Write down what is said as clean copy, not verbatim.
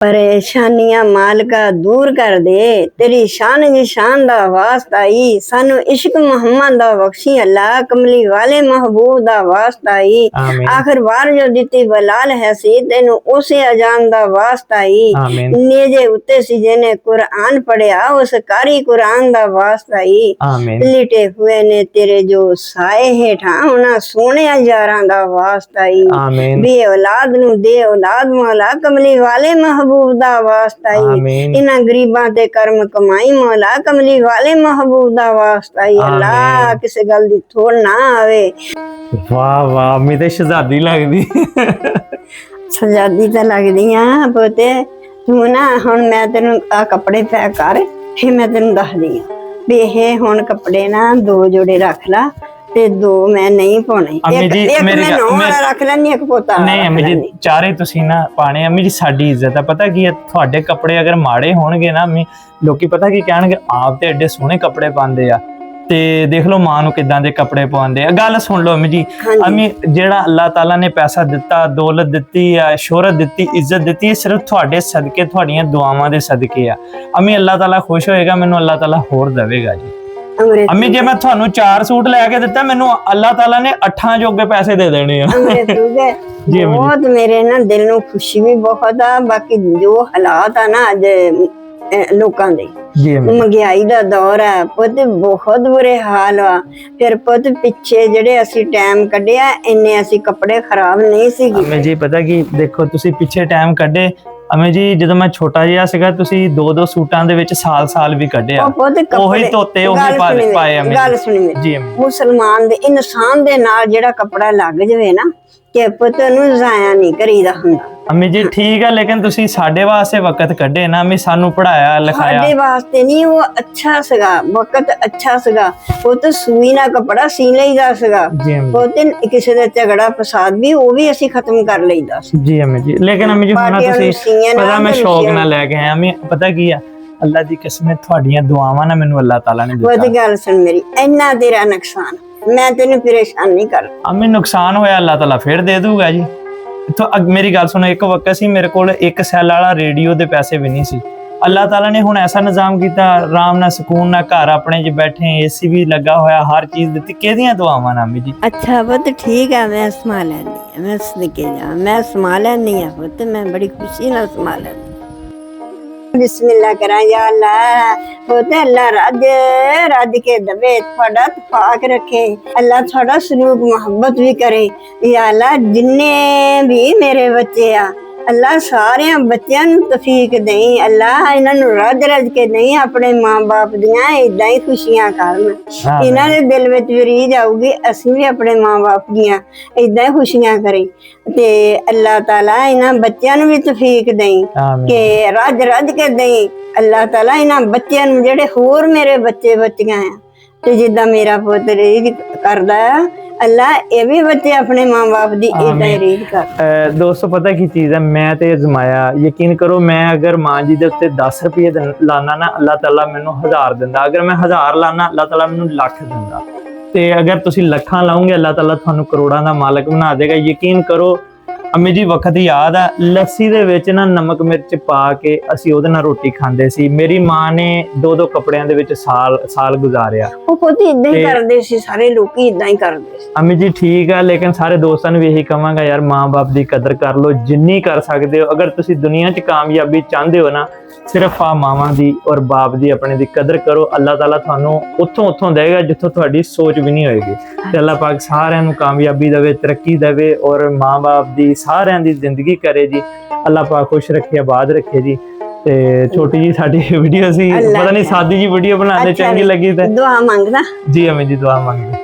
परेशानियां मालका दूर कर दे, तेरी शान जी शान दा वास्ता ही, सानू इश्क मोहम्मद दा बख्शी अल्लाह, कमली वाले महबूब दा वास्ता ही। आखिर बार जो दिती बलाल है सी, तेनू उसे अजान दा वास्ता ही। नेजे उत्ते सी जेने कुरान पढ़िया, उस कारी कुरान दा वास्ता ही। लिटे हुए ने तेरे जो साए हेठा, उन्हां सोहणे यारां दा वास्ता ही। बे औलाद नू दे औलाद मौला, कमली वाले महबूब दा वास्ता ही। इन्हां गरीबां ते कर्म कमाई मौला, कमली वाले महबूब दा वास्ता ही। अल्लाह किसे गल दी थोड़ ना आवे। वाह वाह, मैं ते शहजादी लगदी। शहजादी तां लगदी आ पोते, तू ना हुण मैं तेनू आ कपड़े पैक कर, फिर मैं तेनू दसदी आ भी ये हुण कपड़े ना 2 जोड़े रख ला ते 2 मैं नहीं पाने। एक मैं नौ वाला रख लैनी, एक पोता नहीं अम्मी जी, चारे तुसी ना पाने। अम्मी जी साडी इज्जत है, पता की है, तुहाडे कपड़े अगर माड़े होणगे ना अम्मी, लोकी पता की कहणगे, आप ते एडे सोहणे कपड़े पांदे आ, ते देख लो मां नू किदां दे कपड़े पाउंदे आ। गल सुन लो अम्मी जी, अम्मी जेड़ा अल्लाह ताला ने पैसा दिता, दौलत दिती आ, शोहरत दिती, इज्जत दिती, सिर्फ तुहाडे सदके, तुहाडियां दुआवां दे सदके आ। अम्मी अल्लाह ताला खुश होएगा, मैनू अल्लाह ताला होर देवेगा जी। अम्मी जे मैं थानू 4 सूट लैके दिता, मैनू अल्लाह ताला ने 8 जोगे पैसे दे देने आ। बहुत मेरे ना दिल नू खुशी भी बहुत आ। बाकी जो हालात आ ना अज लोकां दे, महंगाई दा दौर है पुत, बहुत बुरे हाल आ। फिर पुत पिछे जेड़े असी टाइम कढिया, इन्ने असी कपड़े खराब नहीं सी कीते। अम्मी जी पता की देखो, तुसी पिछे टाइम कढे अम्मी जी, ਜਦੋਂ मैं छोटा जिहा सीगा, ਤੁਸੀਂ 2-2 ਸੂਟਾਂ ਦੇ ਵਿੱਚ ਸਾਲ ਵੀ ਕੱਢਿਆ, ਉਹੀ ਧੋਤੇ ਉਹੀ ਪਾਏ। ਅਮੀ ਗੱਲ ਸੁਣੀ ਮੇਰੀ, ਮੁਸਲਮਾਨ ਦੇ ਇਨਸਾਨ ਦੇ ਨਾਲ ਜਿਹੜਾ ਕੱਪੜਾ ਲੱਗ ਜਵੇ ਨਾ, ਕਿ ਪੁੱਤ ਨੂੰ ਜ਼ਾਇਆ ਨਹੀਂ ਕਰੀਦਾ ਹੁੰਦਾ। ਅਮੀ ਜੀ ਠੀਕ ਹੈ, ਲੇਕਿਨ ਤੁਸੀਂ ਸਾਡੇ ਵਾਸਤੇ ਵਕਤ ਕੱਢੇ ਨਾ ਅਮੀ, ਸਾਨੂੰ ਪੜਾਇਆ ਲਿਖਾਇਆ। ਸਾਡੇ ਵਾਸਤੇ ਨਹੀਂ, ਉਹ ਅੱਛਾ ਸੀਗਾ ਵਕਤ, ਅੱਛਾ ਸੀਗਾ। ਉਹ ਤਾਂ ਸੂਈ ਨਾਲ ਕੱਪੜਾ ਸੀ ਲਈਦਾ ਸੀਗਾ। ਉਹ ਤੇ ਕਿਸੇ ਦਾ ਝਗੜਾ ਫਸਾਦ ਵੀ ਉਹ ਵੀ ਅਸੀਂ ਖਤਮ ਕਰ ਲਈਦਾ ਸੀ। ਜੀ ਅਮੀ ਜੀ, ਲੇਕਿਨ ਅਮੀ ਜੀ ਹੁਣ ਤੁਸੀਂ ਪਤਾ ਮੈਂ ਸ਼ੌਕ ਨਾਲ ਲੈ ਕੇ ਆਇਆ ਅਮੀ, ਪਤਾ ਕੀ ਆ, ਅੱਲਾ ਦੀ ਕਿਸਮਤ, ਤੁਹਾਡੀਆਂ ਦੁਆਵਾਂ ਨਾਲ ਮੈਨੂੰ ਅੱਲਾਹ ਤਾਲਾ ਨੇ ਦਿੱਤਾ। ਉਹ ਗੱਲ ਸੁਣ ਮੇਰੀ, ਇੰਨਾ ਤੇਰਾ ਨੁਕਸਾਨ, ਮੈਂ ਤੈਨੂੰ ਪਰੇਸ਼ਾਨ ਨਹੀਂ ਕਰ। ਅਮੀ ਨੁਕਸਾਨ ਹੋਇਆ ਅੱਲਾਹ ਤਾਲਾ ਫਿਰ ਦੇ ਦੂਗਾ ਜੀ। मेरी गल सुनो, एक वक्त सी मेरे को 1 सैल वाला रेडियो दे पैसे भी नहीं सी। अल्लाह ताला ने हुण ऐसा निजाम किया, आराम नाल सुकून नाल घर अपने च बैठे, AC भी लगा होया, हर चीज दित्ती। केदियां दुआवां नाल अम्मी जी? अच्छा पुत ठीक है, मैं संभाल लैंदी हां, मैं सदके जा मैं संभाल लैंदी हां पुत, मैं बड़ी खुशी नाल संभाल लैंदी। बिस्मिल्लाह करा या अल्लाह, पुत अल्लाह रज के दबे, थोड़ा तफाक रखे, अल्लाह थोड़ा सलूक मोहब्बत भी करे। या अल्लाह जिन्ने भी मेरे बच्चे आ, अल्लाह सारे बच्चों नू तौफीक देई। अल्लाह इन्हां नू रज रज के नहीं, अपने मां बाप दियां इदां ही खुशियां करन। इन्हां दे दिल विच भी रीझ आऊगी, असीं भी अपने मां बाप दियां इदां ही खुशियां करें। ते अल्लाह ताला इन्हां बच्चों नू भी तौफीक देई, के रज रज के देई। अल्लाह ताला इन्हां बच्चों नू जेड़े होर मेरे बच्चे बच्चियां आ, ते जिद्दां मेरा पुत्त रीझ करदा है, अल्लाह ये भी बच्चे अपने मां बाप दी इदां ही रीझ कर। दोस्तों पता की चीज है, मैं ते अजमाया, यकीन करो, मैं अगर मां जी दे उत्ते 10 रुपये लाना ना, अल्लाह ताला मैनू 1000 दिंदा। अगर मैं 1000 लाना, अल्लाह ताला मैनू लाख दिंदा। ते अगर तुसी लखां लाओगे, अल्लाह ताला तुहानू करोड़ां दा मालक बना देगा। यकीन करो अम्मी जी, वक्त याद है, लस्सी दे विच ना नमक मिर्च पा के असीं ओहदे नाल रोटी खांदे सी। मेरी मां ने 2-2 कपड़ियां दे विच साल गुजारिया। ਉਹ ਪੁੱਤ ਇਦਾਂ ਹੀ ਕਰਦੇ ਸੀ, ਸਾਰੇ ਲੋਕੀ ਇਦਾਂ ਹੀ ਕਰਦੇ ਸੀ। अम्मी जी ठीक है, लेकिन सारे दोस्तों ਨੂੰ ਵੀ ਇਹੀ ਕਹਾਂਗਾ, यार मां बाप ਦੀ ਕਦਰ ਕਰ ਲੋ, ਜਿੰਨੀ ਕਰ ਸਕਦੇ ਹੋ। ਅਗਰ ਤੁਸੀਂ ਦੁਨੀਆ 'ਚ ਕਾਮਯਾਬੀ ਚਾਹੁੰਦੇ ਹੋ ਨਾ, ਸਿਰਫ ਆ ਮਾਵਾਂ ਦੀ ਔਰ ਬਾਪ ਦੀ ਆਪਣੇ ਦੀ ਕਦਰ ਕਰੋ। ਅੱਲਾਹ ਤਾਲਾ ਤੁਹਾਨੂੰ ਉੱਥੋਂ ਦੇਗਾ ਜਿੱਥੋਂ ਤੁਹਾਡੀ ਸੋਚ ਵੀ ਨਹੀਂ ਹੋਏਗੀ। ਤੇ ਅੱਲਾਹ ਪਾਕ ਸਾਰਿਆਂ ਨੂੰ ਕਾਮਯਾਬੀ ਦੇਵੇ, ਤਰੱਕੀ ਦੇਵੇ, ਔਰ ਮਾਂ ਬਾਪ ਦੀ ਸਾਰਿਆਂ ਦੀ ਜ਼ਿੰਦਗੀ ਕਰੇ ਜੀ। ਅੱਲਾਹ ਪਾਕ ਖੁਸ਼ ਰੱਖੇ, ਆਬਾਦ ਰੱਖੇ ਜੀ। ਤੇ छोटी जी साडी वीडियो सी, पता नहीं सादी जी वीडियो बनाते, चंगी लगी ते दुआ मांगना। जी अम्मी जी दुआ मांगते।